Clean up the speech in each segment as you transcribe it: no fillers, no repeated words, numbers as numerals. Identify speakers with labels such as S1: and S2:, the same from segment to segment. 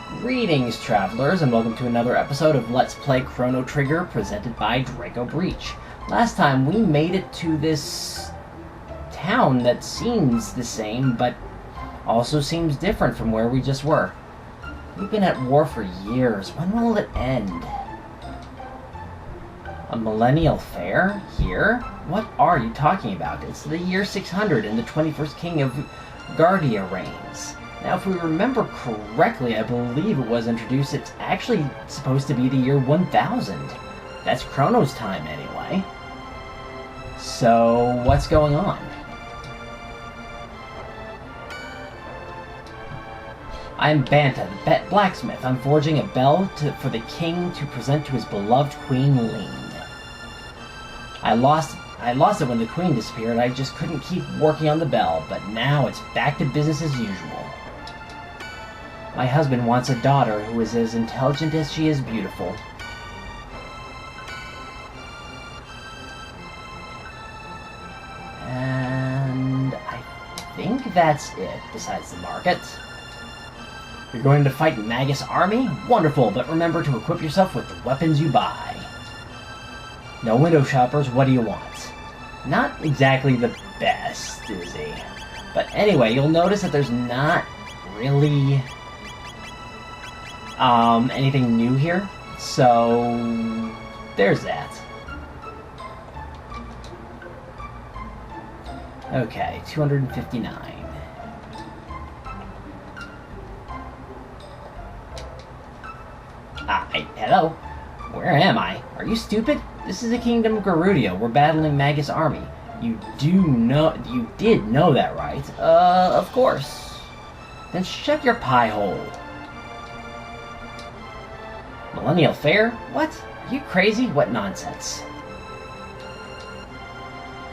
S1: Greetings, travelers, and welcome to another episode of Let's Play Chrono Trigger, presented by Draco Breach. Last time, we made it to this town that seems the same, but also seems different from where we just were. We've been at war for years. When will it end? A millennial fair? Here? What are you talking about? It's the year 600 and the 21st king of Guardia reigns. Now, if we remember correctly, I believe it was introduced, it's actually supposed to be the year 1000. That's Chrono's time, anyway. So, what's going on? I'm Banta, the blacksmith. I'm forging a bell for the king to present to his beloved Queen Lean. I lost it when the queen disappeared. I just couldn't keep working on the bell, but now it's back to business as usual. My husband wants a daughter who is as intelligent as she is beautiful. And I think that's it, besides the market. You're going to fight Magus' army? Wonderful, but remember to equip yourself with the weapons you buy. No window shoppers, what do you want? Not exactly the best, is he? But anyway, you'll notice that there's not really anything new here, so there's that. Okay, 259. Hello? Where am I? Are you stupid? This is the Kingdom of Garudia. We're battling Magus' army. You did know that, right? Of course. Then shut your pie hole. Millennial Fair? What? Are you crazy? What nonsense.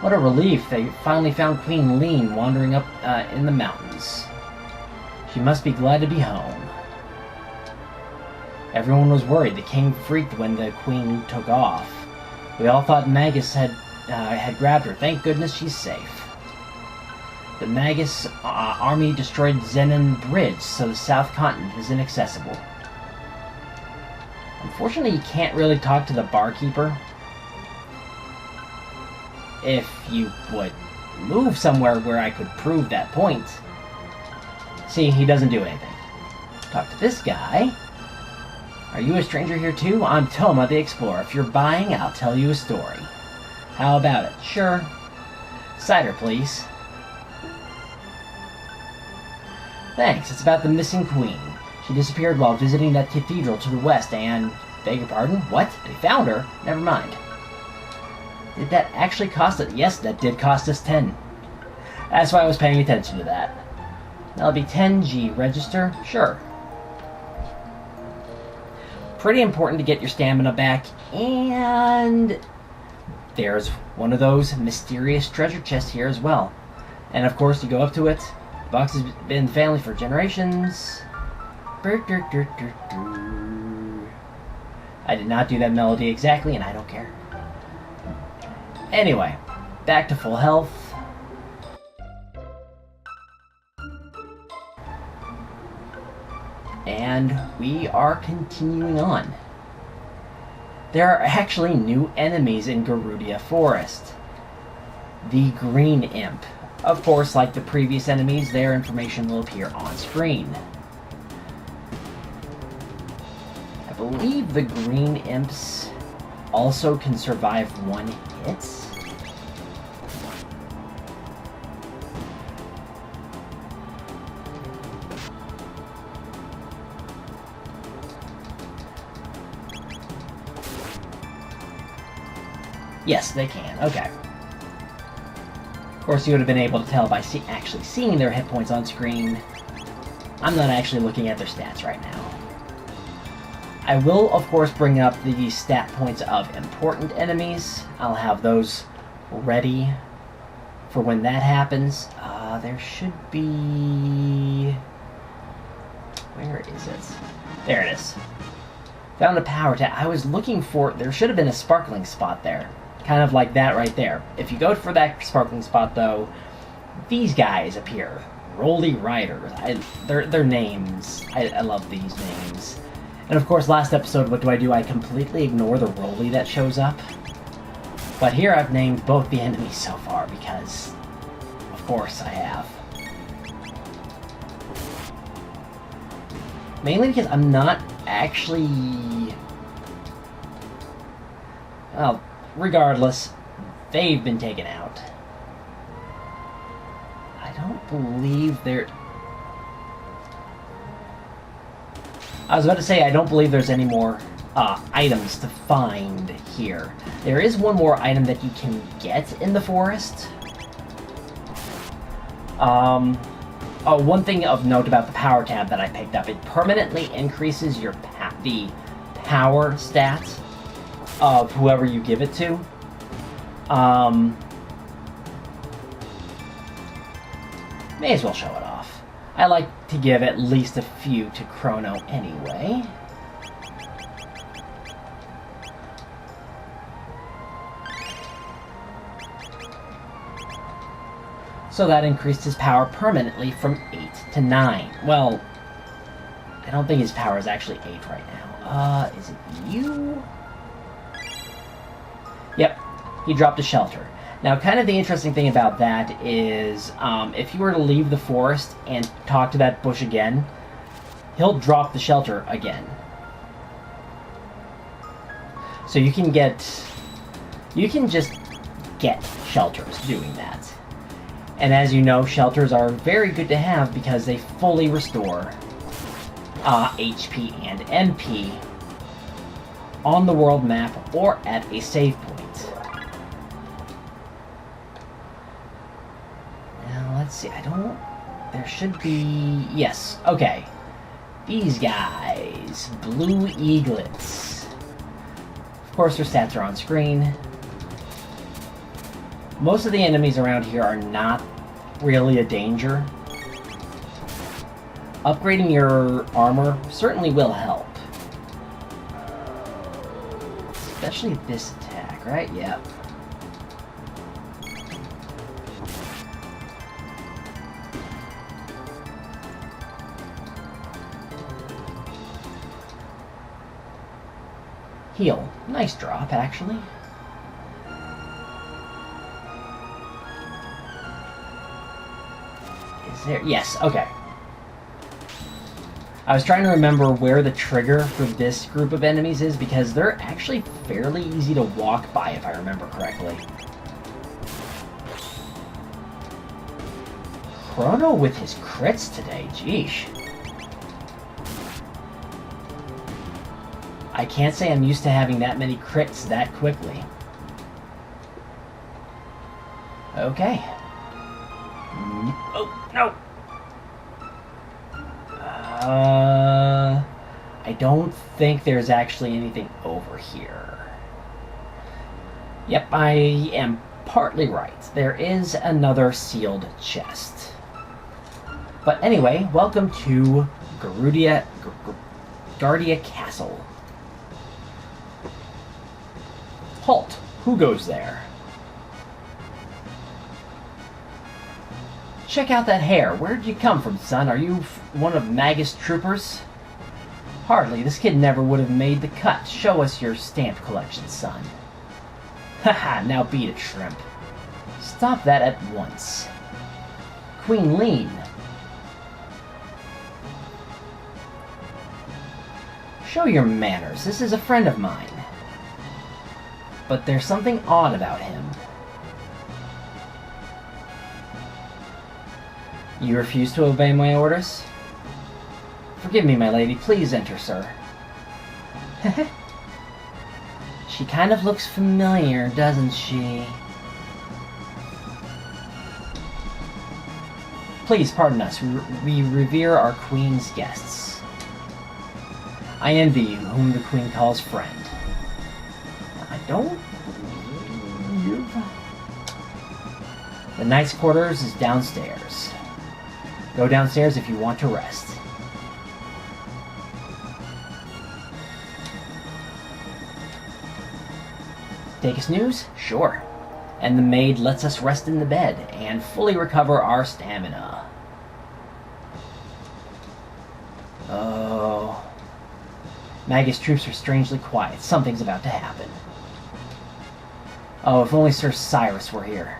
S1: What a relief they finally found Queen Lean wandering up in the mountains. She must be glad to be home. Everyone was worried. The king freaked when the queen took off. We all thought Magus had grabbed her. Thank goodness she's safe. The Magus army destroyed Zenon Bridge, so the South Continent is inaccessible. Unfortunately, you can't really talk to the barkeeper. If you would move somewhere where I could prove that point. See, he doesn't do anything. Talk to this guy. Are you a stranger here too? I'm Toma the Explorer. If you're buying, I'll tell you a story. How about it? Sure. Cider, please. Thanks. It's about the missing queen. She disappeared while visiting that cathedral to the west and... Beg your pardon? What? They found her? Never mind. Did that actually cost us? Yes, that did cost us 10. That's why I was paying attention to that. That'll be 10G. Register? Sure. Pretty important to get your stamina back, and there's one of those mysterious treasure chests here as well. And of course, you go up to it. The box has been in the family for generations. I did not do that melody exactly, and I don't care. Anyway, back to full health. And we are continuing on. There are actually new enemies in Garudia Forest. The Green Imp. Of course, like the previous enemies, their information will appear on screen. I believe the Green Imps also can survive one hit. Yes, they can. Okay. Of course, you would have been able to tell by actually seeing their hit points on screen. I'm not actually looking at their stats right now. I will, of course, bring up the stat points of important enemies. I'll have those ready for when that happens. There should be... Where is it? There it is. Found a power tap. I was looking for... There should have been a sparkling spot there. Kind of like that right there. If you go for that sparkling spot, though, these guys appear. Roly Riders. Their names. I love these names. And of course, last episode, what do? I completely ignore the Roly that shows up. But here I've named both the enemies so far because, of course, I have. Mainly because I'm not actually... Well, regardless, they've been taken out. I don't believe they're... I was about to say, I don't believe there's any more items to find here. There is one more item that you can get in the forest. Oh, one thing of note about the power tab that I picked up, it permanently increases your the power stats of whoever you give it to. May as well show it off. I like to give at least a few to Chrono anyway. So that increased his power permanently from 8 to 9. Well, I don't think his power is actually 8 right now. Is it you? Yep, he dropped a shelter. Now, kind of the interesting thing about that is, if you were to leave the forest and talk to that bush again, he'll drop the shelter again. So you can just get shelters doing that. And as you know, shelters are very good to have because they fully restore HP and MP on the world map or at a save point. Now, let's see, there should be... Yes, okay. These guys, blue eaglets. Of course, their stats are on screen. Most of the enemies around here are not really a danger. Upgrading your armor certainly will help. Especially this attack, right? Yep. Heal. Nice drop, actually. There, yes, okay. I was trying to remember where the trigger for this group of enemies is because they're actually fairly easy to walk by if I remember correctly. Chrono with his crits today, jeesh. I can't say I'm used to having that many crits that quickly. Okay. Oh, no! I don't think there's actually anything over here. Yep, I am partly right. There is another sealed chest. But anyway, welcome to Guardia Castle. Halt! Who goes there? Check out that hair. Where'd you come from, son? Are you one of Magus' troopers? Hardly. This kid never would have made the cut. Show us your stamp collection, son. Haha, now beat it, shrimp. Stop that at once. Queen Lean. Show your manners. This is a friend of mine. But there's something odd about him. You refuse to obey my orders? Forgive me, my lady. Please enter, sir. She kind of looks familiar, doesn't she? Please pardon us. We revere our queen's guests. I envy you, whom the queen calls friend. I don't believe... The knight's quarters is downstairs. Go downstairs if you want to rest. Take a snooze? Sure. And the maid lets us rest in the bed and fully recover our stamina. Magus troops are strangely quiet. Something's about to happen. Oh, if only Sir Cyrus were here.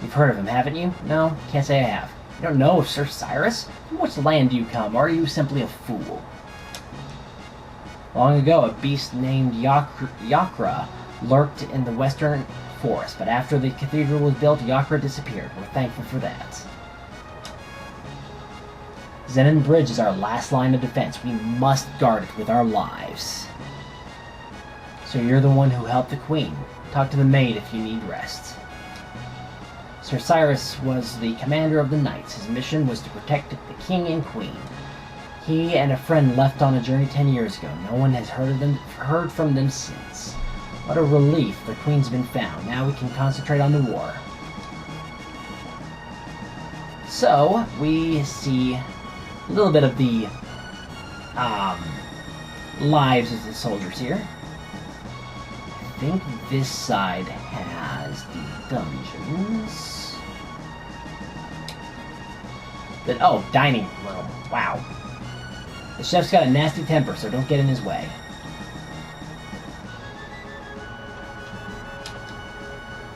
S1: You've heard of him, haven't you? No, can't say I have. You don't know of Sir Cyrus? From which land do you come, or are you simply a fool? Long ago, a beast named Yakra lurked in the western forest, but after the cathedral was built, Yakra disappeared. We're thankful for that. Zenon Bridge is our last line of defense. We must guard it with our lives. So you're the one who helped the Queen. Talk to the maid if you need rest. Sir Cyrus was the commander of the knights. His mission was to protect the king and queen. He and a friend left on a journey 10 years ago. No one has heard from them since. What a relief the queen's been found. Now we can concentrate on the war. So, we see a little bit of the lives of the soldiers here. I think this side has the dungeons. Oh, dining room. Wow. The chef's got a nasty temper, so don't get in his way.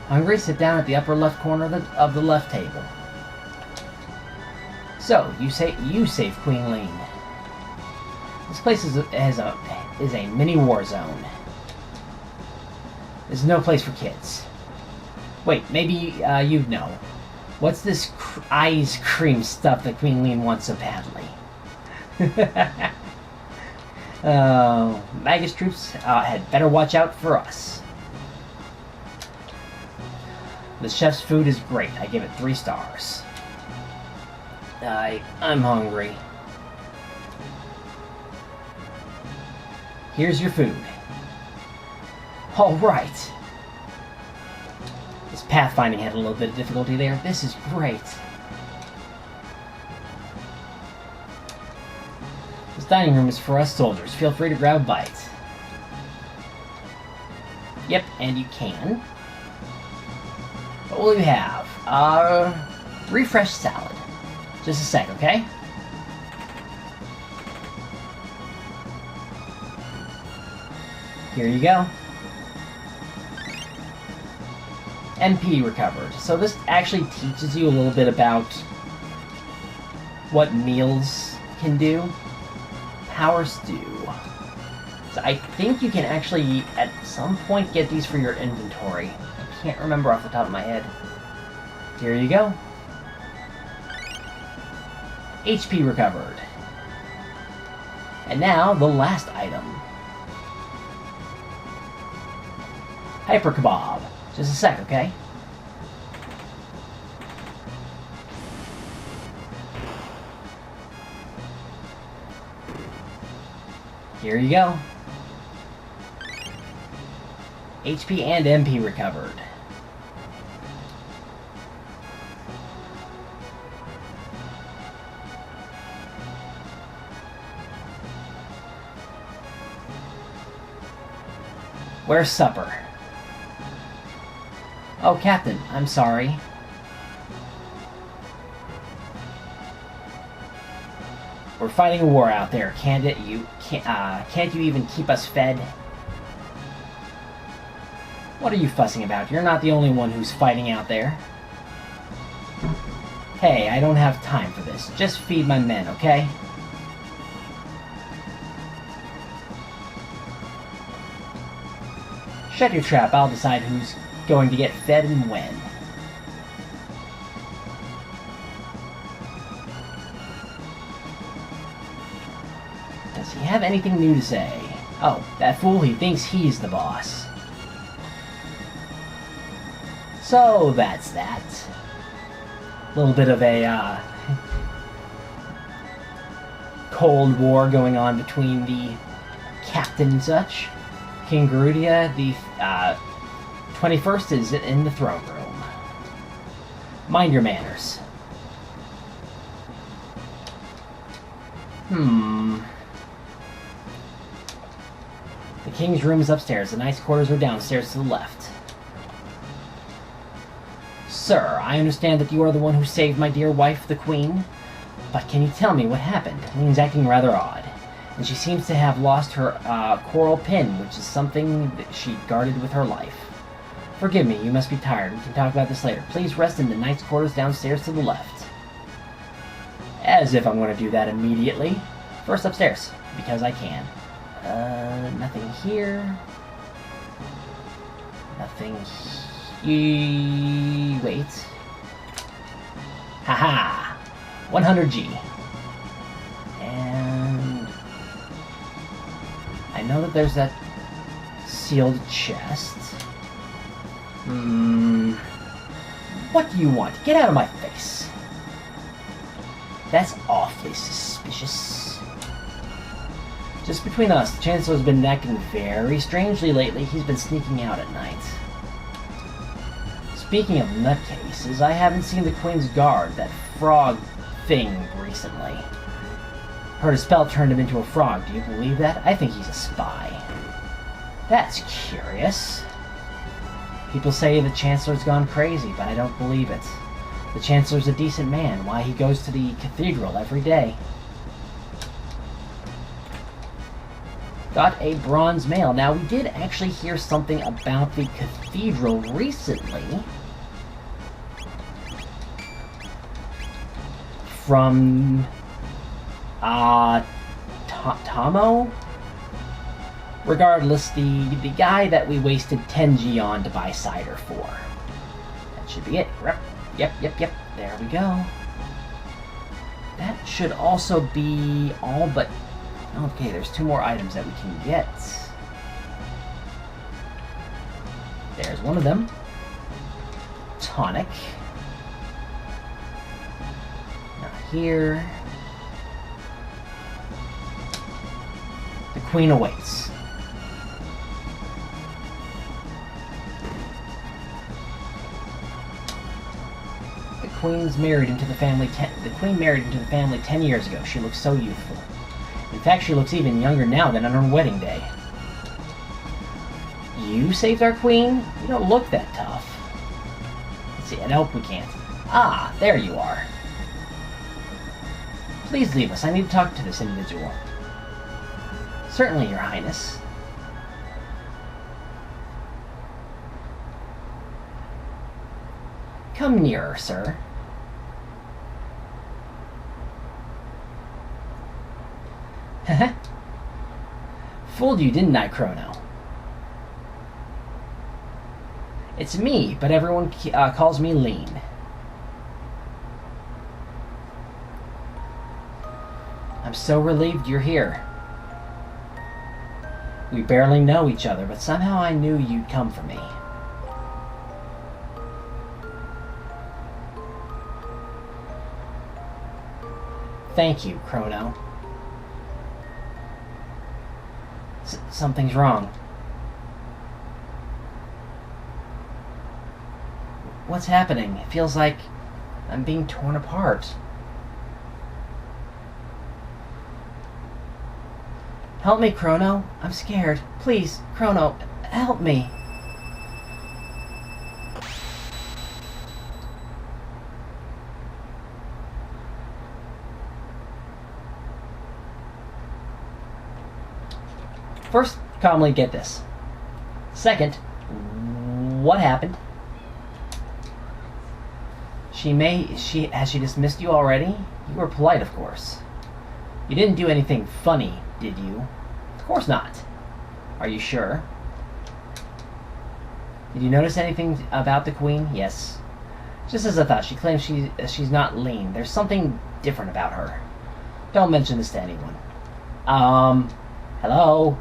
S1: Hungry? Sit down at the upper left corner of the left table. So, you save Queen Lean. This place is a mini war zone. There's no place for kids. Wait, maybe you'd know. What's this ice cream stuff that Queen Lean wants so badly? Magus troops had better watch out for us. The chef's food is great. I give it 3 stars. I'm hungry. Here's your food. All right. This pathfinding had a little bit of difficulty there. This is great. This dining room is for us soldiers. Feel free to grab a bite. Yep, and you can. What will you have? Refresh salad. Just a sec, okay? Here you go. MP recovered. So this actually teaches you a little bit about what meals can do. Power stew. So I think you can actually, at some point, get these for your inventory. I can't remember off the top of my head. Here you go. HP recovered. And now, the last item. Hyper Kebab. Just a sec, okay? Here you go. HP and MP recovered. Where's supper? Oh, Captain, I'm sorry. We're fighting a war out there. Can't you even keep us fed? What are you fussing about? You're not the only one who's fighting out there. Hey, I don't have time for this. Just feed my men, okay? Shut your trap. I'll decide who's going to get fed and when. Does he have anything new to say? Oh, that fool, he thinks he's the boss. So, that's that. A little bit of a, Cold War going on between the captain and such. King Garudia, the 21st, is in the throne room. Mind your manners. The king's room is upstairs. The knight's quarters are downstairs to the left. Sir, I understand that you are the one who saved my dear wife, the queen. But can you tell me what happened? Lean's acting rather odd. And she seems to have lost her coral pin, which is something that she guarded with her life. Forgive me, you must be tired. We can talk about this later. Please rest in the knight's quarters downstairs to the left. As if I'm going to do that immediately. First upstairs, because I can. Nothing here. Nothing here. Wait. Haha! 100G. And I know that there's that sealed chest. What do you want? Get out of my face. That's awfully suspicious. Just between us, the Chancellor's been acting very strangely lately. He's been sneaking out at night. Speaking of nutcases, I haven't seen the Queen's Guard, that frog thing, recently. Heard a spell turned him into a frog. Do you believe that? I think he's a spy. That's curious. People say the Chancellor's gone crazy, but I don't believe it. The Chancellor's a decent man. Why, he goes to the cathedral every day. Got a bronze mail. Now, we did actually hear something about the cathedral recently. From... Tomo? Regardless, the guy that we wasted 10G on to buy cider for. That should be it. Yep. There we go. That should also be all but... Okay, there's 2 more items that we can get. There's one of them. Tonic. Not here. The Queen awaits. The Queen married into the family 10 years ago. She looks so youthful. In fact, she looks even younger now than on her wedding day. You saved our queen? You don't look that tough. Let's see, nope, we can't. Ah, there you are. Please leave us. I need to talk to this individual. Certainly, Your Highness. Come nearer, sir. Fooled you, didn't I, Chrono? It's me, but everyone calls me Lean. I'm so relieved you're here. We barely know each other, but somehow I knew you'd come for me. Thank you, Chrono. Something's wrong. What's happening? It feels like I'm being torn apart. Help me, Chrono. I'm scared. Please, Chrono, help me. First, calmly get this. Second, what happened? Has she dismissed you already? You were polite, of course. You didn't do anything funny, did you? Of course not. Are you sure? Did you notice anything about the Queen? Yes. Just as I thought, she claims she's not Lean. There's something different about her. Don't mention this to anyone. Hello?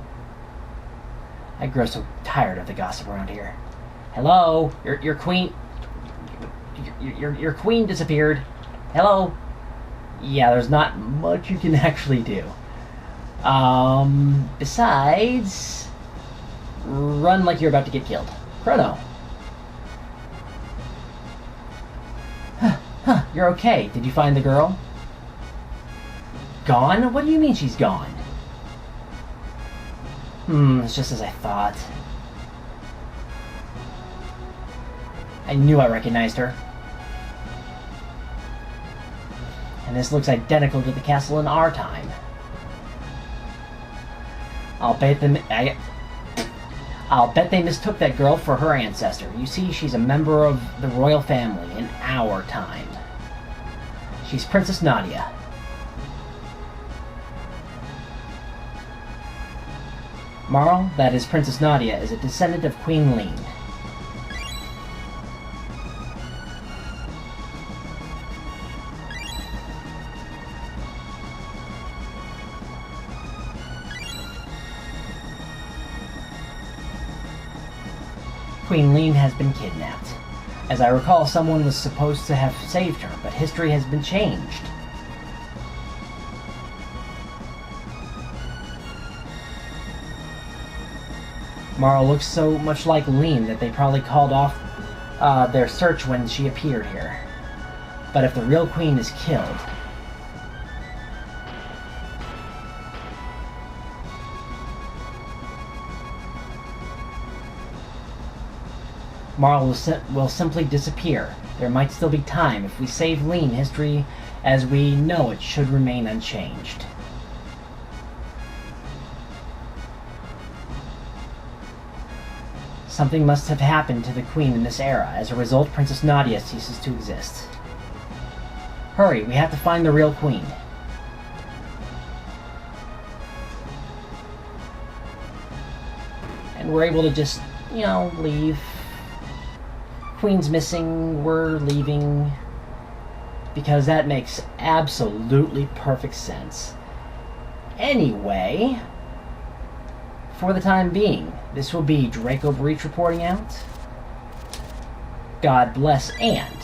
S1: I grow so tired of the gossip around here. Hello? Your queen... Your queen disappeared. Hello? Yeah, there's not much you can actually do. Besides... Run like you're about to get killed. Chrono. You're okay. Did you find the girl? Gone? What do you mean she's gone? It's just as I thought. I knew I recognized her. And this looks identical to the castle in our time. I'll bet they mistook that girl for her ancestor. You see, she's a member of the royal family in our time. She's Princess Nadia. Marle, that is Princess Nadia, is a descendant of Queen Leene. Queen Leene has been kidnapped. As I recall, someone was supposed to have saved her, but history has been changed. Marle looks so much like Leene that they probably called off their search when she appeared here. But if the real queen is killed, Marle will simply disappear. There might still be time. If we save Leene, history as we know it should remain unchanged. Something must have happened to the Queen in this era. As a result, Princess Nadia ceases to exist. Hurry, we have to find the real Queen. And we're able to just, leave. Queen's missing, we're leaving. Because that makes absolutely perfect sense. Anyway, for the time being, this will be Draco Breach reporting out. God bless and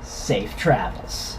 S1: safe travels.